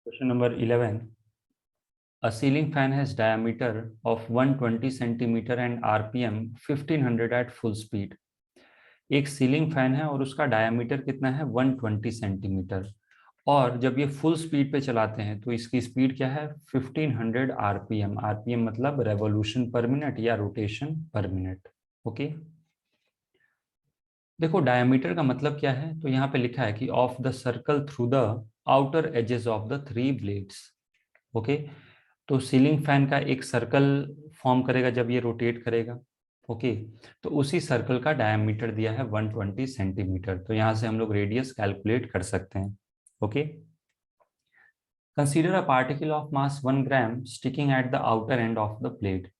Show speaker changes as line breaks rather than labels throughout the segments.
Question number 11. A ceiling fan has diameter of 120 centimeter and RPM 1500 at full speed. एक ceiling fan है और उसका diameter कितना है 120 सेंटीमीटर, और जब ये फुल स्पीड पे चलाते हैं तो इसकी स्पीड क्या है 1500 आरपीएम। आरपीएम मतलब रेवोल्यूशन पर मिनट या रोटेशन पर मिनट। ओके, देखो डायमीटर का मतलब क्या है, तो यहाँ पे लिखा है कि of the circle through the outer edges of the three blades. Okay, तो सीलिंग फैन का एक सर्कल फॉर्म करेगा जब ये रोटेट करेगा। ओके, तो उसी सर्कल का डायमीटर दिया है 120 सेंटीमीटर, तो यहाँ से हम लोग रेडियस कैलकुलेट कर सकते हैं। Okay, consider a particle of mass 1 gram sticking at the outer end of the plate.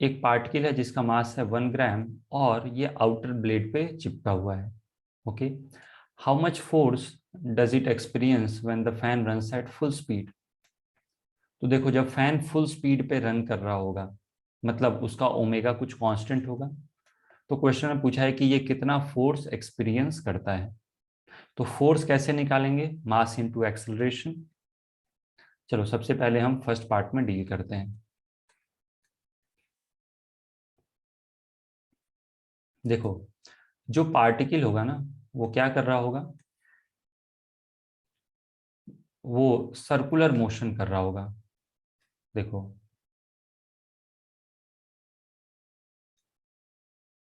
एक पार्टिकल है जिसका मास है 1 ग्राम और ये आउटर ब्लेड पे चिपका हुआ है। Okay, how much force does it experience when the fan runs at full speed. तो देखो जब फैन फुल स्पीड पे रन कर रहा होगा मतलब उसका ओमेगा कुछ कांस्टेंट होगा। तो क्वेश्चन में पूछा है कि ये कितना फोर्स एक्सपीरियंस करता है। तो फोर्स कैसे निकालेंगे, मास इनटू एक्सेलरेशन। चलो सबसे पहले हम फर्स्ट पार्ट में डील करते हैं। देखो जो पार्टिकल होगा ना वो क्या कर रहा होगा, वो सर्कुलर मोशन कर रहा होगा। देखो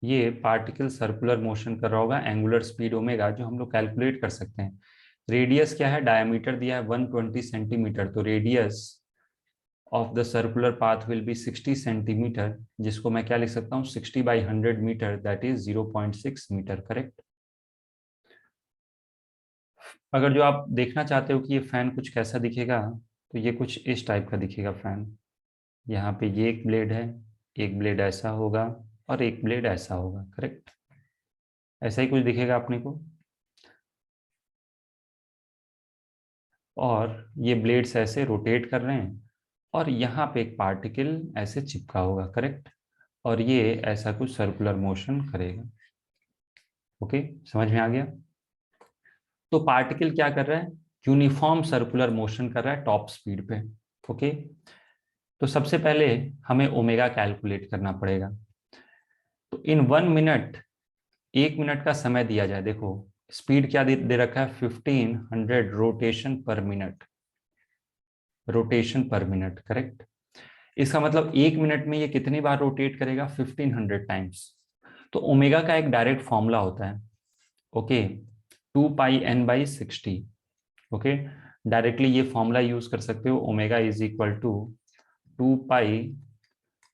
ये पार्टिकल सर्कुलर मोशन कर रहा होगा, एंगुलर स्पीड ओमेगा जो हम लोग कैलकुलेट कर सकते हैं। रेडियस क्या है, डायमीटर दिया है 120 सेंटीमीटर, तो radius of the circular path will be 60 centimetre, जिसको मैं क्या लिख सकता हूँ 60 by 100 metre, that is 0.6 metre. Correct. अगर जो आप देखना चाहते हो कि ये फैन कुछ कैसा दिखेगा, तो ये कुछ इस टाइप का दिखेगा फैन। यहाँ पे ये एक ब्लेड है, एक ब्लेड ऐसा होगा और एक ब्लेड ऐसा होगा। करेक्ट, ऐसा ही कुछ दिखेगा अपने को। और ये ब्लेड्स ऐसे रोटेट कर रहे हैं और यहाँ पे एक पार्टिकल ऐसे चिपका होगा। करेक्ट, और ये ऐसा कुछ सर्कुलर मोशन करेगा। ओके, समझ में आ गया। तो पार्टिकल क्या कर रहा है, यूनिफॉर्म सर्कुलर मोशन कर रहा है टॉप स्पीड पे। ओके, तो सबसे पहले हमें ओमेगा कैलकुलेट करना पड़ेगा। तो इन 1 मिनट, 1 मिनट का समय दिया जाए। देखो स्पीड क्या दे रखा है 1500 rotation per minute. Rotation per minute, correct. इसका मतलब 1 मिनट में ये कितनी बार रोटेट करेगा 1500 टाइम्स। तो ओमेगा का एक डायरेक्ट फॉर्मूला होता है। Okay, 2 pi n/60। Okay, directly ये फॉर्मूला यूज कर सकते हो, omega is equal to 2 pi,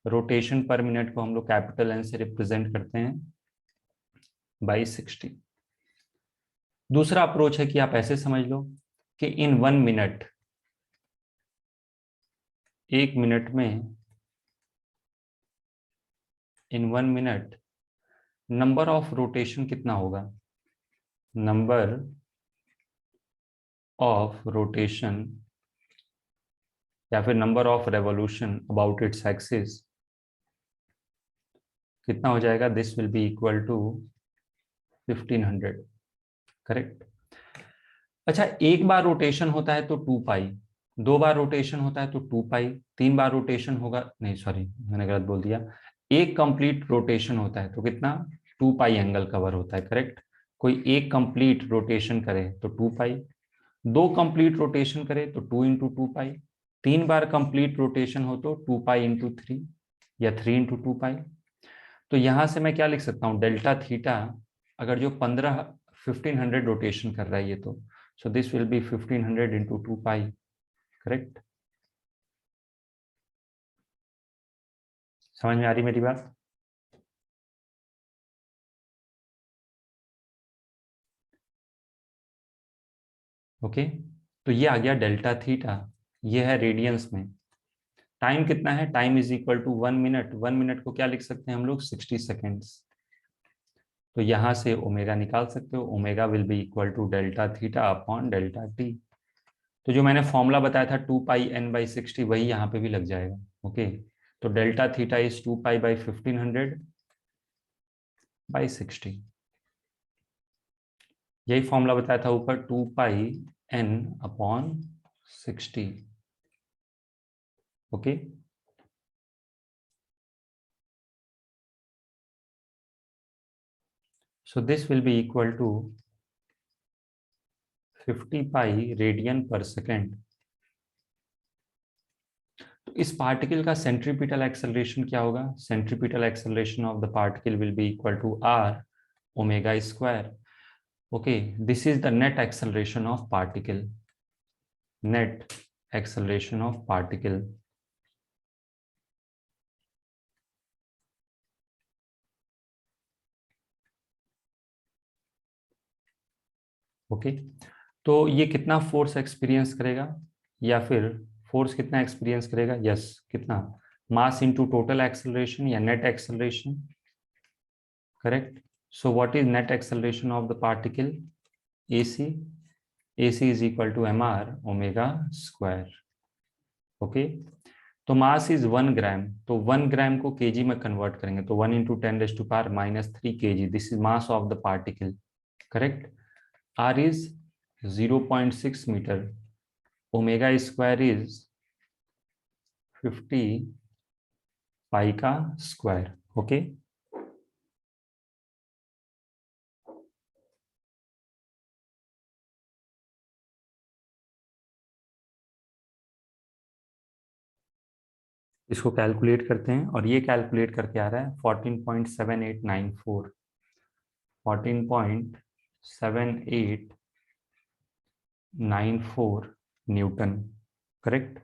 rotation per minute को हम लोग कैपिटल एन से रिप्रेजेंट करते हैं बाई 60। दूसरा अप्रोच है कि आप ऐसे समझ लो कि इन 1 मिनट, 1 मिनट में, in 1 minute number of rotation कितना होगा, नंबर ऑफ रोटेशन या फिर number of revolution about its axis कितना हो जाएगा, this will be equal to 1500। Correct. अच्छा, एक बार रोटेशन होता है तो 2 पाई, 2 बार रोटेशन होता है तो 2 पाई, 3 बार रोटेशन होगा, नहीं सॉरी मैंने गलत बोल दिया, एक कंप्लीट रोटेशन होता है तो कितना 2 पाई एंगल कवर होता है। करेक्ट, कोई एक कंप्लीट रोटेशन करे तो 2 पाई, 2 कंप्लीट रोटेशन करे तो 2 × 2 पाई, 3 बार कंप्लीट रोटेशन हो तो 2 पाई × 3 या 3 × 2 पाई। तो यहां से मैं क्या लिख सकता हूँ, डेल्टा थीटा, अगर जो 1500 रोटेशन कर रहा है ये, तो so this will B 1500 × 2 pi. Correct, समझ में आ रही मेरी बात। ओके, तो ये आ गया डेल्टा थीटा, ये है रेडियंस में। टाइम कितना है, time is equal to 1 minute, 1 minute को क्या लिख सकते हैं हम लोग 60 सेकेंड्स। तो यहां से ओमेगा निकाल सकते हो, omega will be equal to delta theta upon delta t. तो जो मैंने फॉर्मूला बताया था 2 पाई n/60 वही यहाँ पे भी लग जाएगा। ओके, तो डेल्टा थीटा इज 2 पाई/1500/60। यही फॉर्मूला बताया था ऊपर, 2 pi n/60। 60. Okay. So this will be equal to 50 pi radian per second. तो इस पार्टिकल का सेंट्रीपिटल एक्सेलरेशन क्या होगा? Centripetal acceleration of the particle will be equal to r omega square. Okay, this is the net acceleration of particle, net acceleration of particle. Okay, तो ये कितना force experience करेगा, या फिर फोर्स कितना एक्सपीरियंस करेगा? यस, कितना? मास इनटू टोटल एक्सेलरेशन या net acceleration, correct. So what is net acceleration of the particle? AC, AC is equal to mr omega square. Okay, तो मास इज 1 ग्राम, तो 1 ग्राम को केजी में कन्वर्ट करेंगे तो 1 into 10⁻³ kg, this is mass of the particle, correct. R is 0.6 metre, omega square is 50 pi का square. Okay, इसको calculate करते हैं और ये कैलकुलेट करके आ रहा है 14.7894, 14.7894 न्यूटन, करेक्ट।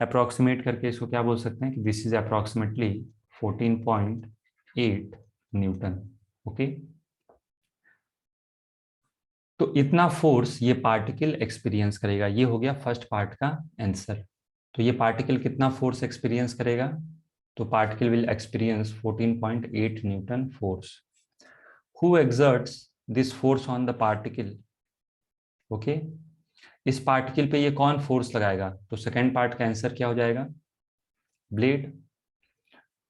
अप्रोक्सीमेट करके इसको क्या बोल सकते हैं कि this is approximately 14.8 newton. Okay, तो इतना फोर्स ये पार्टिकल एक्सपीरियंस करेगा। ये हो गया फर्स्ट पार्ट का आंसर। तो ये पार्टिकल कितना फोर्स एक्सपीरियंस करेगा? तो particle will experience 14.8 Newton force. Who exerts this force on the particle? Okay, इस पार्टिकल पे ये कौन फोर्स लगाएगा? तो सेकेंड पार्ट का आंसर क्या हो जाएगा? ब्लेड।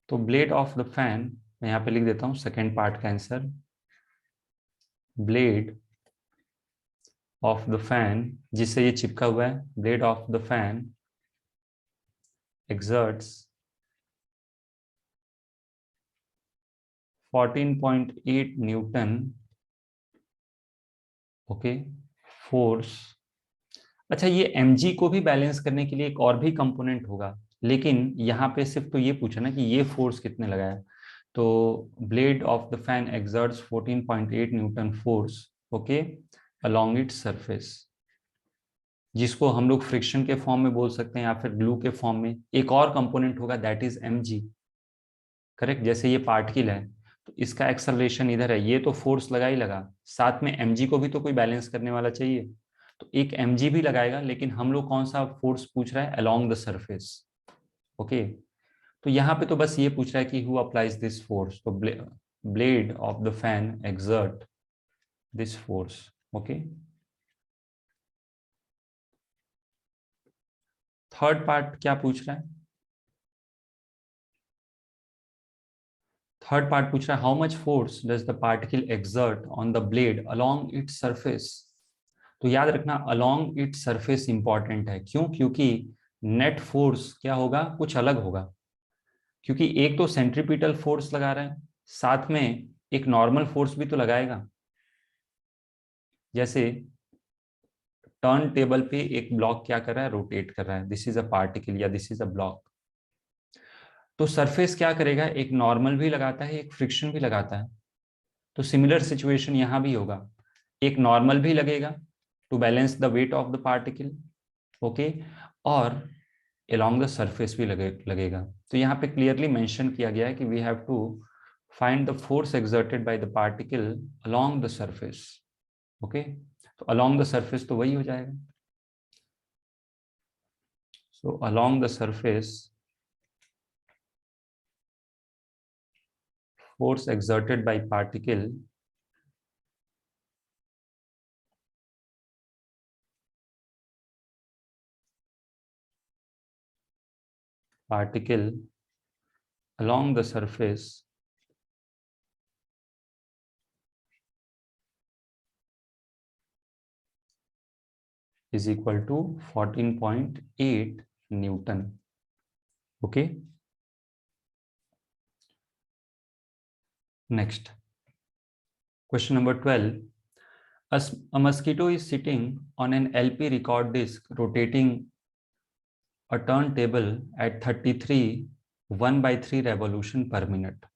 तो ब्लेड ऑफ द फैन, मैं यहां पे लिख देता हूं सेकेंड पार्ट का answer, blade of the fan, जिससे ये चिपका हुआ है, blade of the fan exerts 14.8 newton, okay, force. अच्छा, ये mg को भी बैलेंस करने के लिए एक और भी कंपोनेंट होगा, लेकिन यहाँ पे सिर्फ तो ये पूछा ना कि ये फोर्स कितने लगाया। तो blade of the fan exerts 14.8 Newton force, okay, along its surface, जिसको हम लोग फ्रिक्शन के फॉर्म में बोल सकते हैं या फिर ग्लू के फॉर्म में। एक और कंपोनेंट होगा दैट इज mg, करेक्ट। जैसे ये पार्टिकल है तो इसका एक्सेलरेशन इधर है, ये तो फोर्स लगा ही लगा, साथ में mg को भी तो कोई बैलेंस करने वाला चाहिए, तो एक mg भी लगाएगा। लेकिन हम लोग कौन सा फोर्स पूछ रहा है? Along the surface. ओके, तो यहाँ पे तो बस ये पूछ रहा है कि हु अप्लाइज दिस फोर्स, तो blade of the fan exert this force. Okay, third part क्या पूछ रहा है? थर्ड पार्ट पूछ रहा है how much force does the particle exert on the blade along its surface. तो याद रखना अलोंग इट्स सरफेस इंपॉर्टेंट है। क्यों? क्योंकि नेट फोर्स क्या होगा? कुछ अलग होगा, क्योंकि एक तो सेंट्रीपिटल फोर्स लगा रहा है, साथ में एक नॉर्मल फोर्स भी तो लगाएगा। जैसे टर्न टेबल पे एक ब्लॉक क्या कर रहा है? रोटेट कर रहा है, दिस इज अ पार्टिकल या दिस इज अ ब्लॉक। तो सरफेस क्या करेगा? एक नॉर्मल भी लगाता है, एक फ्रिक्शन भी लगाता है। तो सिमिलर सिचुएशन यहां भी होगा, एक नॉर्मल भी लगेगा to balance the weight of the particle, okay, और along द सरफेस भी लगेगा। तो यहाँ पे क्लियरली मेंशन किया गया है कि we have to find the force exerted by the particle along the surface. Okay, तो along द सरफेस तो वही हो जाएगा। So along the surface force exerted by particle along the surface is equal to 14.8 newton. Okay, next question number 12। A mosquito is sitting on an LP record disc rotating a turntable at 33 1/3 revolution per minute।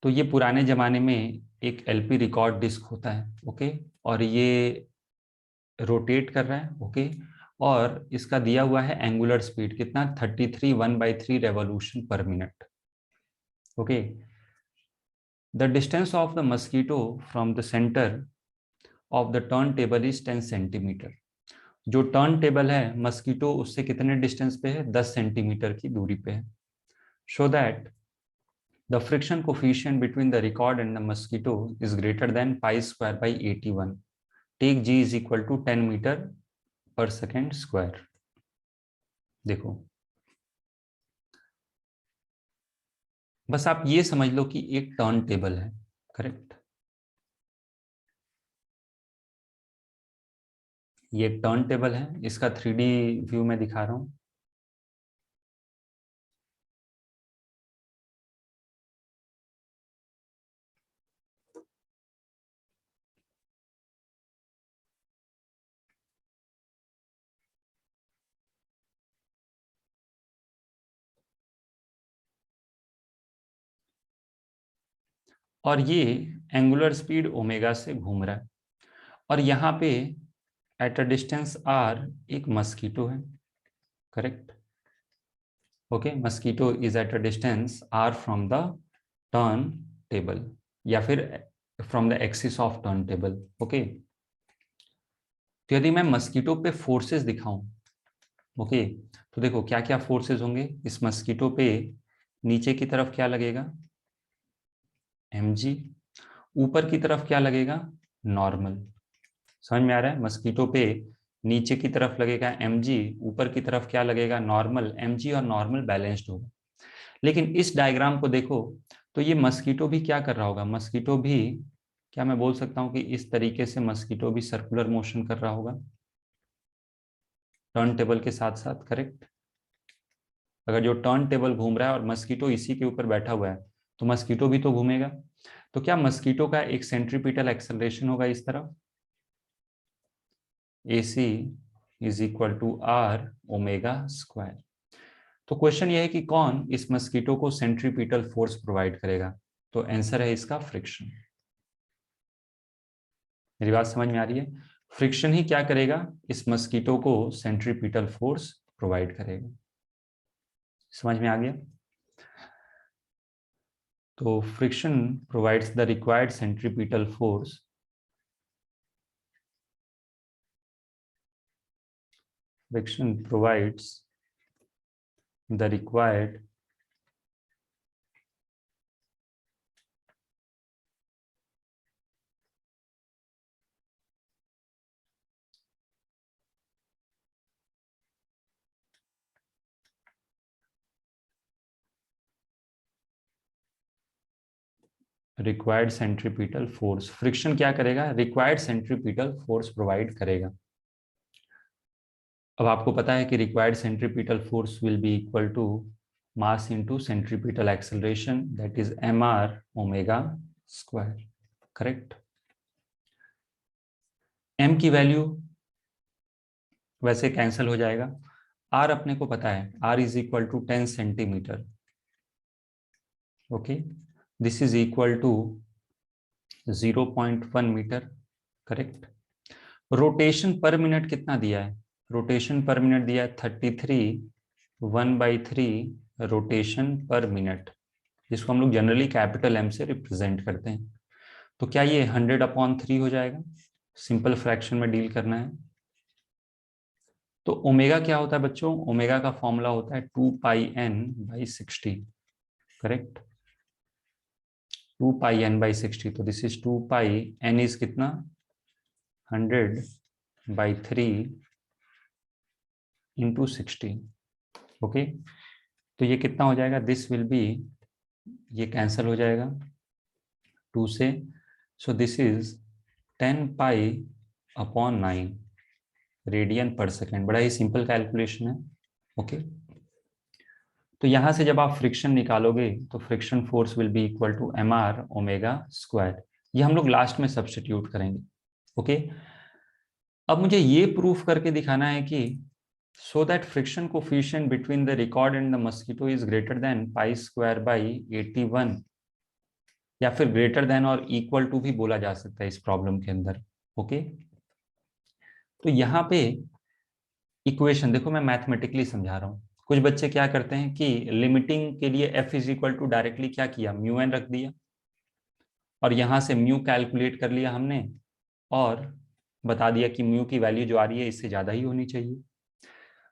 तो ये पुराने जमाने में एक LP record disc होता है, okay, और ये रोटेट कर रहा है, ओके, और इसका दिया हुआ है एंगुलर स्पीड कितना, 33 1/3 रेवोल्यूशन पर minute. Okay, the distance of the mosquito from the centre of the turn table is 10 centimetre. जो टर्न टेबल है मस्कीटो उससे कितने डिस्टेंस पे है, 10 सेंटीमीटर की दूरी पे है। Show that the friction coefficient between the record and the mosquito is greater than π²/81। Take g is equal to 10 metre per second square. देखो, बस आप ये समझ लो कि एक टर्न टेबल है, करेक्ट, ये एक टर्न टेबल है, इसका 3D व्यू में दिखा रहा हूं। और ये एंगुलर स्पीड ओमेगा से घूम रहा है, और यहाँ पे एट अ डिस्टेंस आर एक मस्कीटो है, correct. Okay, mosquito is at a distance r from the turn table, या फिर from the axis of turn table. Okay, तो यदि मैं मस्कीटो पे फोर्सेस दिखाऊं, ओके, तो देखो क्या क्या फोर्सेस होंगे इस मस्कीटो पे। नीचे की तरफ क्या लगेगा, mg। ऊपर की तरफ क्या लगेगा, नॉर्मल। समझ में आ रहा है, मस्कीटो पे नीचे की तरफ लगेगा mg, ऊपर की तरफ क्या लगेगा, नॉर्मल। mg और नॉर्मल बैलेंस्ड होगा। लेकिन इस डायग्राम को देखो तो ये मस्कीटो भी क्या कर रहा होगा, मस्कीटो भी, क्या मैं बोल सकता हूँ कि इस तरीके से मस्कीटो भी सर्कुलर मोशन कर रहा होगा टर्न टेबल के साथ साथ, करेक्ट। अगर जो टर्न टेबल घूम रहा है और मस्कीटो इसी के ऊपर बैठा हुआ है तो मस्कीटो भी तो घूमेगा। तो क्या मस्कीटो का एक सेंट्रीपिटल एक्सेलरेशन होगा इस तरफ, AC is equal to R omega square. तो क्वेश्चन ये है कि कौन इस मस्कीटो को सेंट्रीपिटल फोर्स प्रोवाइड करेगा, तो आंसर है इसका फ्रिक्शन। मेरी बात समझ में आ रही है, फ्रिक्शन ही क्या करेगा, इस मस्कीटो को सेंट्रीपिटल फोर्स प्रोवाइड करेगा। समझ में आ गया, तो friction provides the required centripetal force. Friction provides the required required centripetal force. Friction क्या करेगा, रिक्वायर्ड सेंट्रीपिटल फोर्स प्रोवाइड करेगा। अब आपको पता है कि required centripetal force will be equal to mass into centripetal acceleration, that is mr omega square, correct. m की value वैसे कैंसिल हो जाएगा, r अपने को पता है, r is equal to 10 centimetre. Okay, this is equal to 0.1 metre, correct. Rotation per minute कितना दिया है, रोटेशन पर मिनट दिया है 33 1/3 रोटेशन पर मिनट, जिसको हम लोग जनरली कैपिटल M से रिप्रेजेंट करते हैं। तो क्या ये 100/3 हो जाएगा, सिंपल फ्रैक्शन में डील करना है। तो ओमेगा क्या होता है बच्चों, ओमेगा का फॉर्मूला होता है 2πn/60, करेक्ट, 2πn/60। तो दिस इज 2πn इज कितना, 100/3 इंटू 60। ओके, तो ये कितना हो जाएगा, दिस विल बी, ये कैंसिल हो जाएगा 2 से, so this is 10π upon 9 radian per second. बड़ा ही सिंपल कैलकुलेशन है। ओके, तो यहां से जब आप फ्रिक्शन निकालोगे तो friction force will be equal to mr omega square. ये हम लोग लास्ट में सब्स्टिट्यूट करेंगे। ओके, अब मुझे ये प्रूफ करके दिखाना है कि so that friction coefficient between the record and the mosquito is greater than pi square by 81, या फिर ग्रेटर देन और इक्वल टू भी बोला जा सकता है इस प्रॉब्लम के अंदर। ओके, तो यहाँ पे इक्वेशन देखो, मैं मैथमेटिकली समझा रहा हूँ। कुछ बच्चे क्या करते हैं कि लिमिटिंग के लिए f is equal to directly क्या किया, म्यू एन रख दिया, और यहां से म्यू कैलकुलेट कर लिया हमने, और बता दिया कि म्यू की वैल्यू जो आ रही है इससे ज्यादा ही होनी चाहिए।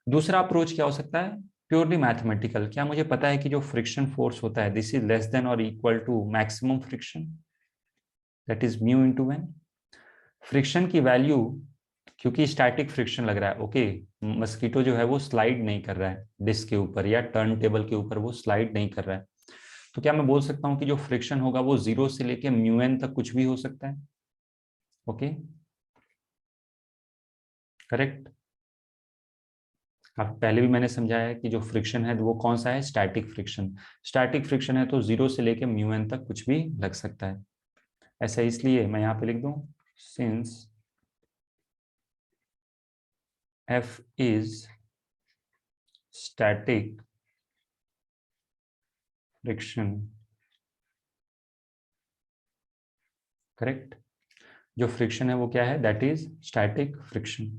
दूसरा अप्रोच क्या हो सकता है, प्योरली मैथमेटिकल। क्या मुझे पता है कि जो फ्रिक्शन फोर्स होता है दिस इज लेस देन और equal to maximum friction, that is mu into N. Friction की वैल्यू, क्योंकि स्टैटिक फ्रिक्शन लग रहा है, ओके, मस्कीटो जो है वो स्लाइड नहीं कर रहा है डिस्क के ऊपर या टर्न टेबल के ऊपर, वो स्लाइड नहीं कर रहा है, तो क्या मैं बोल सकता हूँ कि जो फ्रिक्शन होगा वो 0 से लेके म्यू एन तक कुछ भी हो सकता है। Okay, correct. आप पहले भी मैंने समझाया है कि जो फ्रिक्शन है वो कौन सा है, स्टैटिक फ्रिक्शन। स्टैटिक फ्रिक्शन है तो 0 से लेके म्यू एन तक कुछ भी लग सकता है। ऐसा इसलिए मैं यहाँ पे लिख दूं, since F is static friction, correct. जो फ्रिक्शन है वो क्या है, दैट इज स्टैटिक फ्रिक्शन।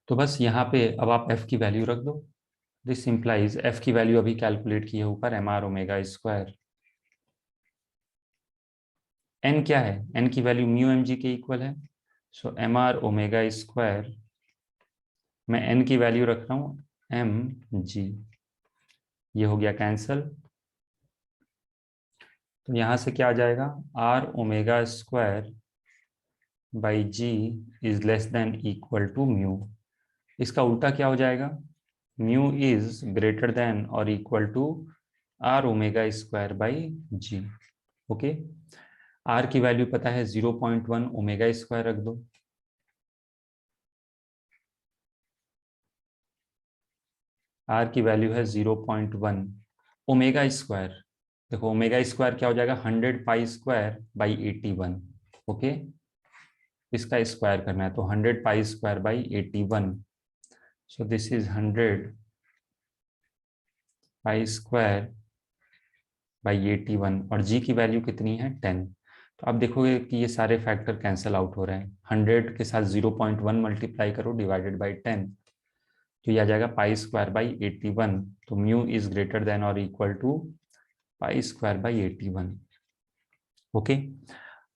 तो बस यहाँ पे अब आप F की वैल्यू रख दो। दिस इंप्लाइज F की वैल्यू अभी कैलकुलेट की है ऊपर, mr ओमेगा स्क्वायर। n क्या है, n की वैल्यू म्यू एम जी के इक्वल है, सो mr ओमेगा स्क्वायर, मैं n की वैल्यू रख रहा हूँ एम जी, ये हो गया कैंसल। तो यहां से क्या आ जाएगा, r omega square by g is less than equal to mu. इसका उल्टा क्या हो जाएगा, म्यू इज ग्रेटर देन और equal to r omega square by g. Okay, r की वैल्यू पता है 0.1, ओमेगा स्क्वायर रख दो। आर की वैल्यू है 0.1 ओमेगा स्क्वायर। देखो ओमेगा स्क्वायर क्या हो जाएगा, 100 पाई स्क्वायर बाई 81। ओके, इसका स्क्वायर करना है तो 100 पाई square by 81, so this is 100 pi square by 81, और जी की वैल्यू कितनी है 10। तो आप देखोगे कि ये सारे फैक्टर कैंसिल आउट हो रहे हैं। 100 के साथ 0.1 मल्टीप्लाई करो डिवाइडेड बाई 10, तो ये आ जाएगा पाई स्क्वायर बाई 81। तो म्यू इज ग्रेटर देन और equal to pi square by 81। Okay,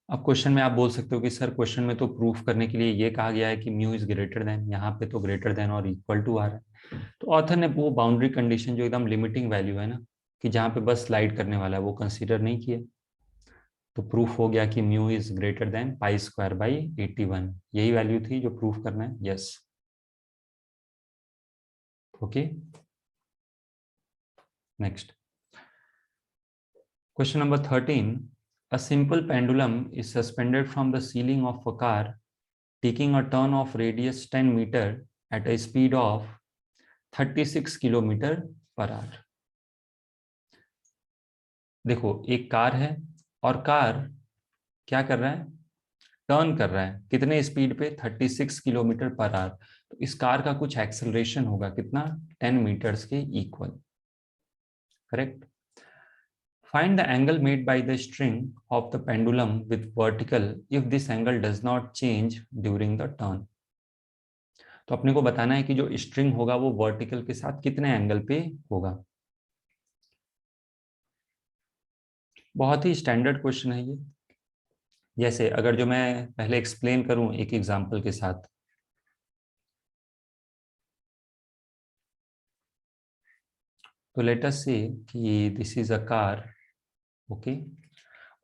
अब क्वेश्चन में आप बोल सकते हो कि सर क्वेश्चन में तो प्रूफ करने के लिए ये कहा गया है कि म्यू इज ग्रेटर देन, यहाँ पे तो ग्रेटर देन और इक्वल टू आ रहा है। तो ऑथर ने वो बाउंड्री कंडीशन जो एकदम लिमिटिंग वैल्यू है ना, कि जहाँ पे बस स्लाइड करने वाला है, वो कंसीडर नहीं किया। तो प्रूफ हो गया कि mu is greater than pi square by 81। यही वैल्यू थी जो प्रूफ करना है, yes. Okay, next question number 13। A simple pendulum is suspended from the ceiling of a car taking a turn of radius 10 meter at a speed of 36 kilometre per hour. देखो एक car है, और car क्या कर रहा है, turn कर रहा है, कितने स्पीड पे, 36 किलोमीटर पर आवर। तो इस कार का कुछ एक्सेलरेशन होगा, कितना, 10 मीटर्स के equal, correct. Find the angle made by the string of the pendulum with vertical if this angle does not change during the turn। तो अपने को बताना है कि जो स्ट्रिंग होगा वो वर्टिकल के साथ कितने एंगल पे होगा। बहुत ही स्टैंडर्ड क्वेश्चन है ये। जैसे अगर जो मैं पहले एक्सप्लेन करूं एक एग्जांपल के साथ, तो लेट अस से कि this is a car, okay,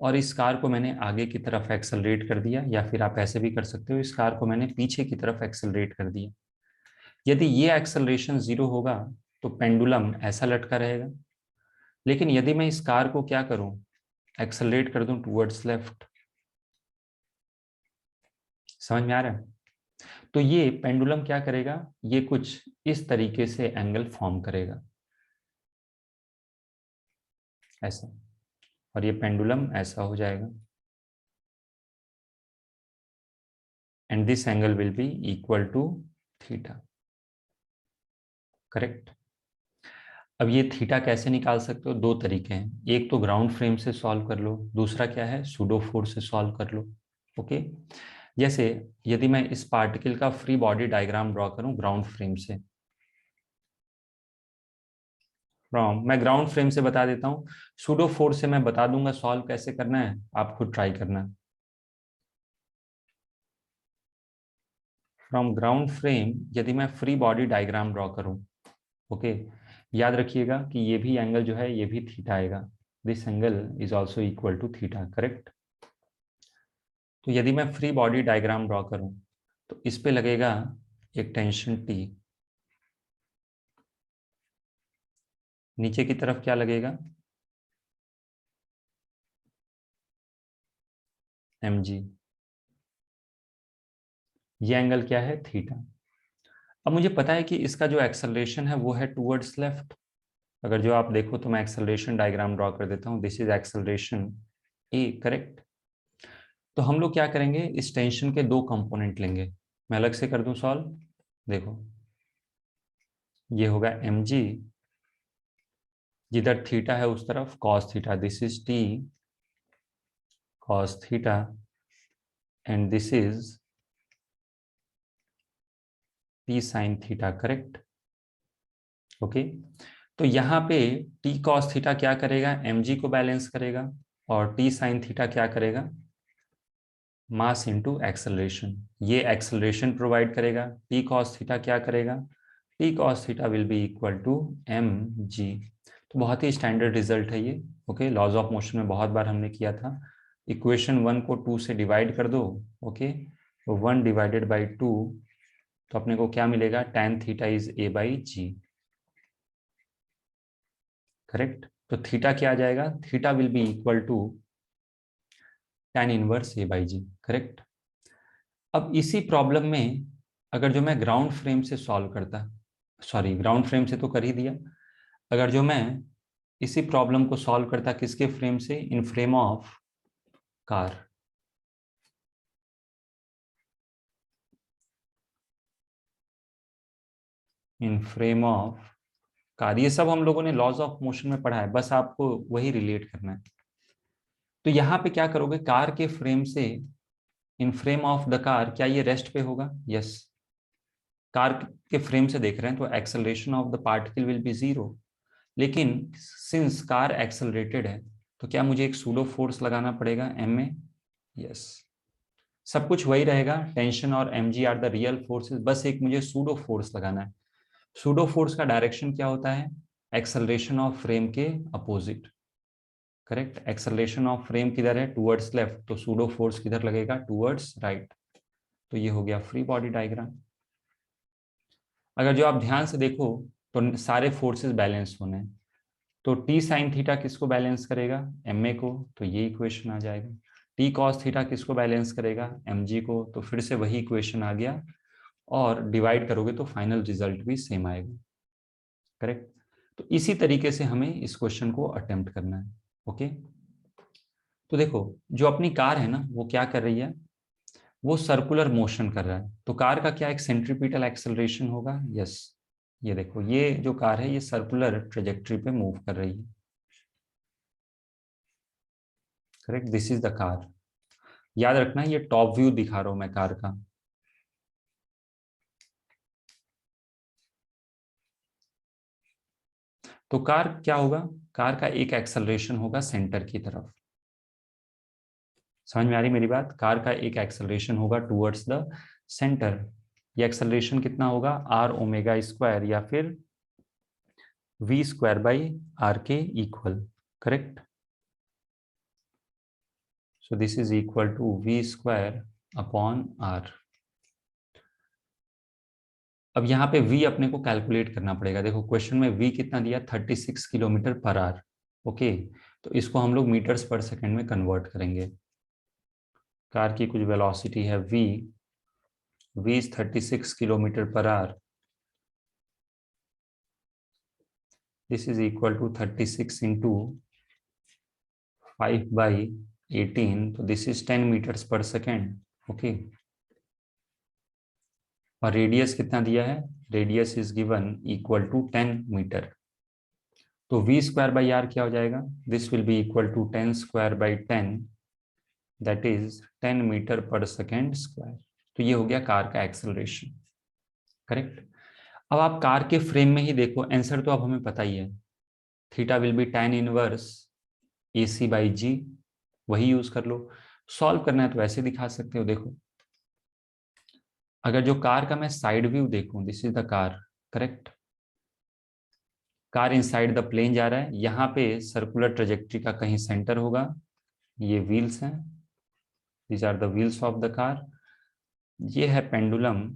और इस कार को मैंने आगे की तरफ एक्सेलरेट कर दिया, या फिर आप ऐसे भी कर सकते हो, इस कार को मैंने पीछे की तरफ एक्सेलरेट कर दिया। यदि ये एक्सेलरेशन 0 होगा तो पेंडुलम ऐसा लटका रहेगा। लेकिन यदि मैं इस कार को क्या करूं, एक्सेलरेट कर दूं टुवर्ड्स लेफ्ट, समझ में आ रहा है? तो ये पेंडुलम क्या करेगा, ये कुछ इस तरीके से एंगल फॉर्म करेगा ऐसा, और ये पेंडुलम ऐसा हो जाएगा, and this angle will be equal to theta. Correct. अब ये थीटा कैसे निकाल सकते हो, दो तरीके हैं, एक तो ग्राउंड फ्रेम से सॉल्व कर लो, दूसरा क्या है, सूडो फोर्स से सॉल्व कर लो। ओके, जैसे यदि मैं इस पार्टिकल का फ्री बॉडी डायग्राम ड्रॉ करूं ग्राउंड फ्रेम से, मैं ग्राउंड फ्रेम से बता देता हूं, सूडो फोर्स से मैं बता दूंगा सॉल्व कैसे करना है, आप खुद ट्राई करना। फ्रॉम ग्राउंड फ्रेम यदि मैं फ्री बॉडी डायग्राम ड्रॉ करूं, ओके, याद रखिएगा कि ये भी एंगल जो है ये भी थीटा आएगा, this angle is also equal to theta. Correct. तो यदि मैं फ्री बॉडी डायग्राम ड्रॉ करूं तो इस पे लगेगा एक टेंशन टी, नीचे की तरफ क्या लगेगा, mg, ये एंगल क्या है, थीटा। अब मुझे पता है कि इसका जो एक्सेलरेशन है वो है टूवर्ड्स लेफ्ट, अगर जो आप देखो तो मैं एक्सेलरेशन डायग्राम ड्रॉ कर देता हूं, this is acceleration A. Correct. तो हम लोग क्या करेंगे, इस टेंशन के दो कंपोनेंट लेंगे, मैं अलग से कर दूं सॉल्व। देखो ये होगा mg, जिधर थीटा है उस तरफ cos थीटा, दिस इज t cos theta, and this इज t sin theta. Correct. Okay, तो यहाँ पे t cos थीटा क्या करेगा, mg को बैलेंस करेगा, और t sin थीटा क्या करेगा, मास इनटू एक्सेलरेशन, ये एक्सेलरेशन प्रोवाइड करेगा। t cos थीटा क्या करेगा, t cos theta will be equal to mg। तो बहुत ही स्टैंडर्ड रिजल्ट है ये। ओके, लॉज ऑफ मोशन में बहुत बार हमने किया था। इक्वेशन 1 को 2 से डिवाइड कर दो। ओके, तो 1 डिवाइडेड बाई 2, तो अपने को क्या मिलेगा, tan theta is a by g. Correct. तो थीटा क्या आ जाएगा, theta will be equal to tan inverse a by g. Correct. अब इसी प्रॉब्लम में अगर जो मैं ग्राउंड फ्रेम से सॉल्व करता, सॉरी ग्राउंड फ्रेम से तो कर ही दिया, अगर जो मैं इसी प्रॉब्लम को सॉल्व करता किसके फ्रेम से, इन frame of car, in frame of car, ये सब हम लोगों ने लॉज ऑफ मोशन में पढ़ा है, बस आपको वही रिलेट करना है। तो यहां पे क्या करोगे, कार के फ्रेम से, इन फ्रेम ऑफ द कार, क्या ये रेस्ट पे होगा, यस। कार के फ्रेम से देख रहे हैं तो acceleration of the particle will B zero, लेकिन सिंस कार एक्सेलरेटेड है तो क्या मुझे एक सूडो फोर्स लगाना पड़ेगा एम ए, यस। सब कुछ वही रहेगा, टेंशन और mg are the real forces, बस एक मुझे सूडो फोर्स लगाना है। सूडो फोर्स का डायरेक्शन क्या होता है, एक्सेलरेशन ऑफ फ्रेम के opposite. Correct. Acceleration of frame किधर है, टूवर्ड्स लेफ्ट, तो सूडो फोर्स किधर लगेगा, टूवर्ड्स राइट। तो ये हो गया फ्री बॉडी डायग्राम। अगर जो आप ध्यान से देखो तो सारे फोर्सेस बैलेंस होने हैं, तो टी साइन थीटा किसको बैलेंस करेगा, एम ए को, तो ये इक्वेशन आ जाएगा। टी कॉस थीटा किसको बैलेंस करेगा, एम जी को, तो फिर से वही इक्वेशन आ गया, और डिवाइड करोगे तो फाइनल रिजल्ट भी सेम आएगा। करेक्ट। तो इसी तरीके से हमें इस क्वेश्चन को अटेम्प्ट करना है। ओके, तो देखो जो अपनी कार है ना वो क्या कर रही है, वो सर्कुलर मोशन कर रहा है, तो कार का क्या एक सेंट्रीपिटल एक्सेलरेशन होगा, यस। ये देखो ये जो कार है ये सर्कुलर ट्रेजेक्टरी पे मूव कर रही है। Correct, this is the car. याद रखना ये टॉप व्यू दिखा रहा हूं मैं कार का। तो कार क्या होगा, कार का एक एक्सेलरेशन होगा सेंटर की तरफ। समझ में आ रही मेरी बात, कार का एक एक्सेलरेशन होगा टूवर्ड्स द सेंटर। ये एक्सेलरेशन कितना होगा, आर ओमेगा स्क्वायर या फिर वी स्क्वायर बाई आर के equal. Correct. So this is equal to we square upon r. अब यहाँ पे v अपने को कैलकुलेट करना पड़ेगा, देखो क्वेश्चन में v कितना दिया, 36 किलोमीटर पर आवर। ओके, तो इसको हम लोग मीटर्स पर सेकंड में कन्वर्ट करेंगे। कार की कुछ वेलोसिटी है v, v is 36 kilometer per hour. This is equal to 36 into 5 by 18. तो this is 10 meters per second. ओके, और रेडियस कितना दिया है? Radius is given equal to 10 metre. तो v स्क्वायर बाई आर क्या हो जाएगा? This will be equal to 10 square by 10, that is 10 metre per second square. तो ये हो गया कार का एक्सेलरेशन. करेक्ट. अब आप कार के फ्रेम में ही देखो, आंसर तो अब हमें पता ही है. Theta will be tan inverse AC by g, वही यूज कर लो. सॉल्व करना है तो ऐसे दिखा सकते हो. देखो, अगर जो कार का मैं साइड व्यू देखूं, this is the car. Correct. Car inside the plane जा रहा है. यहाँ पे सर्कुलर ट्रेजेक्ट्री का कहीं सेंटर होगा. ये व्हील्स हैं, these are the wheels of the car. ये है पेंडुलम,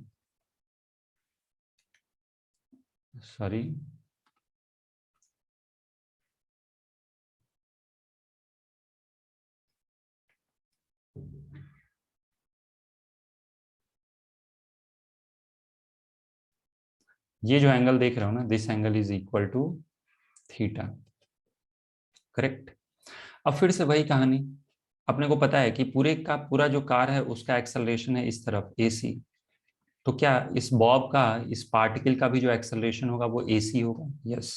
सॉरी, ये जो एंगल देख रहे हो ना, this angle is equal to theta. Correct. अब फिर से वही कहानी. अपने को पता है कि पूरे का पूरा जो कार है उसका एक्सेलरेशन है इस तरफ AC. तो क्या इस बॉब का, इस पार्टिकल का भी जो एक्सेलरेशन होगा वो AC होगा? यस.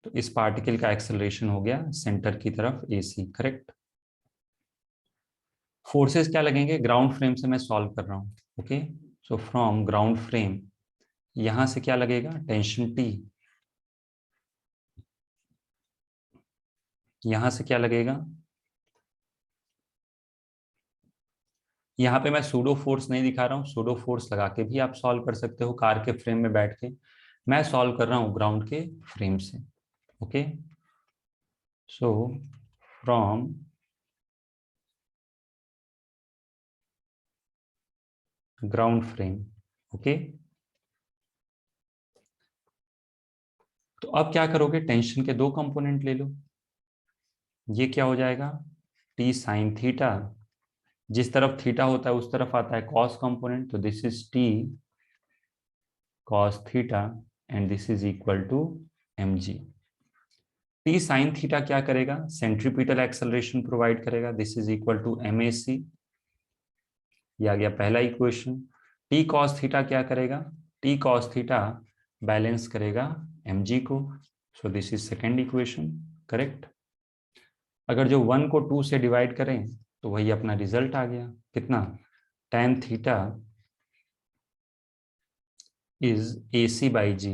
तो इस पार्टिकल का एक्सेलरेशन हो गया सेंटर की तरफ AC. करेक्ट. फोर्सेस क्या लगेंगे? ग्राउंड फ्रेम से मैं सॉल्व कर रहा हूं. Okay, so from ground frame यहां से क्या लगेगा? Tension T. यहां से क्या लगेगा? यहाँ पे मैं सूडो फोर्स नहीं दिखा रहा हूँ. सूडो फोर्स लगा के भी आप सॉल्व कर सकते हो कार के फ्रेम में बैठ के. मैं सॉल्व कर रहा हूँ ग्राउंड के फ्रेम से. Okay, so from ground frame. Okay, तो अब क्या करोगे? टेंशन के दो कंपोनेंट ले लो. ये क्या हो जाएगा? T sine theta. जिस तरफ थीटा होता है उस तरफ आता है कॉस कंपोनेंट. तो दिस इज T cos theta and this is equal to mg. T sine theta क्या करेगा? सेंट्रीपिटल एक्सेलरेशन प्रोवाइड करेगा. This is equal to MAC. ये आ गया पहला इक्वेशन. T cos थीटा क्या करेगा? T cos थीटा बैलेंस करेगा mg को. सो this is second equation. Correct. अगर जो 1 को 2 से डिवाइड करें तो वही अपना रिजल्ट आ गया. कितना? tan theta is AC by g.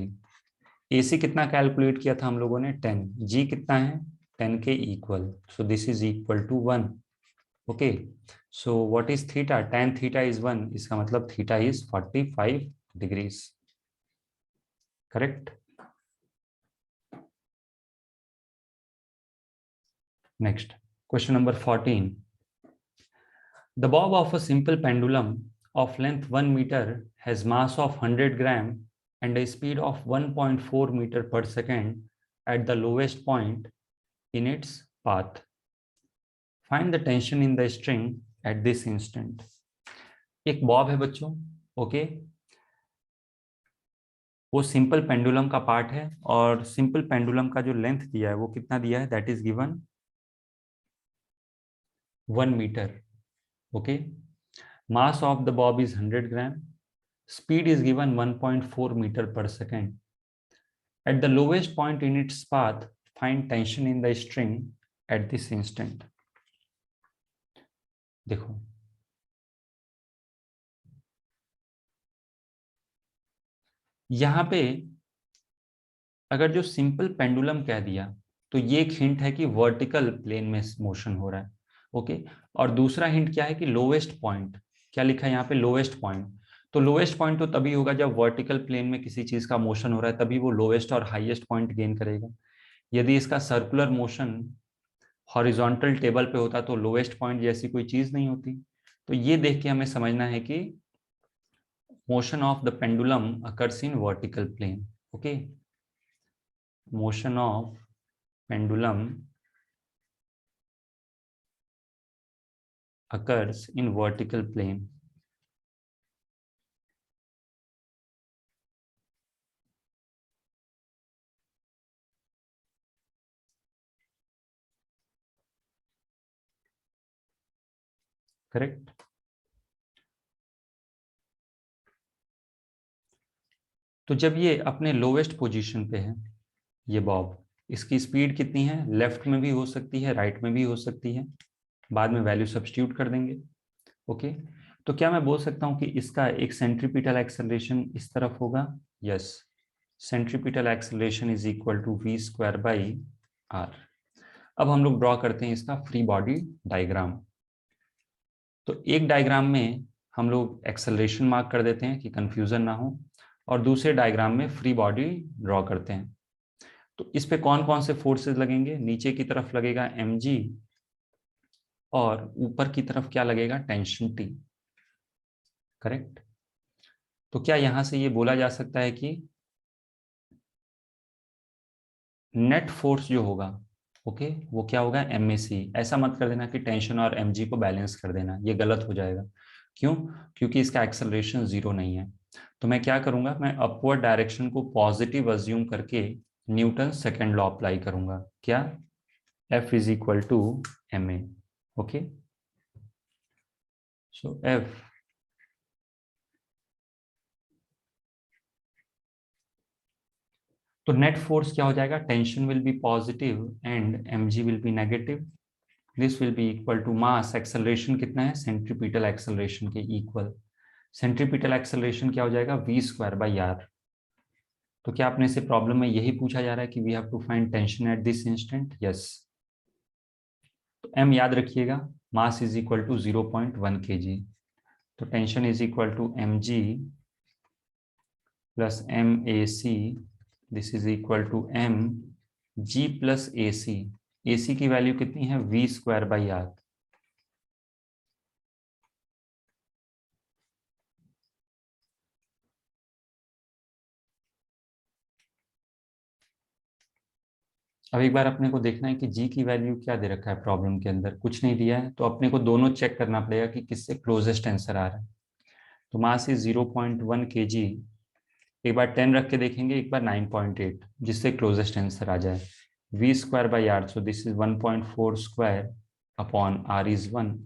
AC कितना कैलकुलेट किया था हम लोगों ने? 10. G कितना है? 10 के equal. So this is equal to 1. Okay, so what is theta? tan theta is 1. इसका मतलब थीटा इज 45 degrees. Correct. Next, question number 14. The bob of a simple pendulum of length 1 meter has mass of 100 gram and a speed of 1.4 meter per second at the lowest point in its path. Find the tension in the string at this instant. एक Bob है बच्चों. Okay, वो simple pendulum का part है और simple pendulum का जो length दिया है वो कितना दिया है? That is given 1 metre. Okay, mass of the bob is 100 gram. Speed is given 1.4 meter per second. At the lowest point in its path, find tension in the string at this instant. देखो, यहां पे अगर जो simple pendulum कह दिया तो ये एक हिंट है कि वर्टिकल प्लेन में मोशन हो रहा है. ओके, और दूसरा हिंट क्या है कि लोवेस्ट पॉइंट. क्या लिखा है यहाँ पे? Lowest point. तो लोवेस्ट पॉइंट तो तभी होगा जब वर्टिकल प्लेन में किसी चीज का मोशन हो रहा है, तभी वो लोवेस्ट और हाईएस्ट पॉइंट गेन करेगा. यदि इसका सर्कुलर मोशन हॉरिजॉन्टल टेबल पे होता तो लोवेस्ट पॉइंट जैसी कोई चीज नहीं होती. तो ये देख के हमें समझना है कि motion of the pendulum occurs in vertical plane. Okay, motion of pendulum occurs in vertical plane. Correct. तो जब ये अपने लोवेस्ट पोजीशन पे है, ये बॉब, इसकी स्पीड कितनी है, लेफ्ट में भी हो सकती है, राइट में भी हो सकती है, बाद में वैल्यू सब्स्टिट्यूट कर देंगे। ओके, तो क्या मैं बोल सकता हूं कि इसका एक सेंट्रीपिटल एक्सेलरेशन इस तरफ होगा? Yes, centripetal acceleration is equal to we square by R. अब हम लोग ड्रॉ करते हैं इसका फ्री बॉडी डायग्राम। तो एक डायग्राम में हम लोग एक्सेलरेशन मार्क कर देते हैं कि कंफ्यूजन ना हो, और दूसरे डायग्राम में फ्री बॉडी ड्रॉ करते हैं। तो इस पे कौन कौन से फोर्सेस लगेंगे? नीचे की तरफ लगेगा mg, और ऊपर की तरफ क्या लगेगा? Tension T। करेक्ट। तो क्या यहां से ये बोला जा सकता है कि नेट फोर्स जो होगा, ओके, वो क्या होगा? MAC। ऐसा मत कर देना कि टेंशन और mg को बैलेंस कर देना, ये गलत हो जाएगा। क्यों? क्योंकि इसका एक्सेलरेशन जीरो नहीं है। तो मैं क्या करूंगा, मैं अपवर्ड डायरेक्शन को पॉजिटिव अज्यूम करके न्यूटन सेकेंड लॉ अप्लाई करूंगा। क्या? F is equal to ma। Okay, so F, तो नेट फोर्स क्या हो जाएगा? Tension will be positive and mg will be negative. This will be equal to mass, acceleration कितना है? Centripetal acceleration के इक्वल। सेंट्रीपिटल एक्सेलरेशन क्या हो जाएगा? V square by R. तो क्या अपने से प्रॉब्लम में यही पूछा जा रहा है कि we have to find tension at this instant? Yes. तो m याद रखिएगा, mass is equal to 0.1 kg। तो tension is equal to mg plus MAC, this is equal to mg plus AC। AC की वैल्यू कितनी है? V square by R. अब एक बार अपने को देखना है कि जी की वैल्यू क्या दे रखा है प्रॉब्लम के अंदर, कुछ नहीं दिया है, तो अपने को दोनों चेक करना पड़ेगा कि किससे क्लोजेस्ट आंसर आ रहा है। तो मास इज 0.1 kg, एक बार 10 रख के देखेंगे, एक बार 9.8, जिससे क्लोजेस्ट आंसर आ जाए। V square by R, so this is 1.4 square upon R is 1,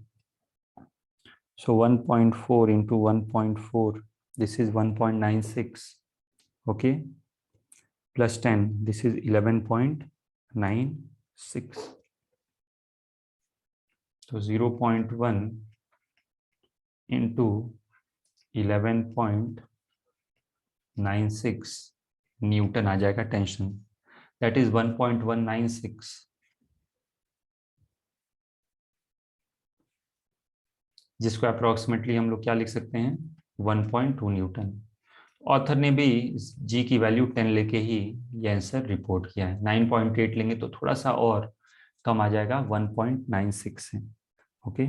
so 1.4 into 1.4, this is 1.96, okay, plus 10, this is 11.96। तो 0.1 इंटू 11.96 न्यूटन आ जाएगा टेंशन, दैट इज 1.196, जिसको अप्रोक्सीमेटली हम लोग क्या लिख सकते हैं? 1.2 न्यूटन। ऑथर ने भी जी की वैल्यू 10 लेके ही ये आंसर रिपोर्ट किया है। 9.8 लेंगे तो थोड़ा सा और कम आ जाएगा, 1.96 है। ओके।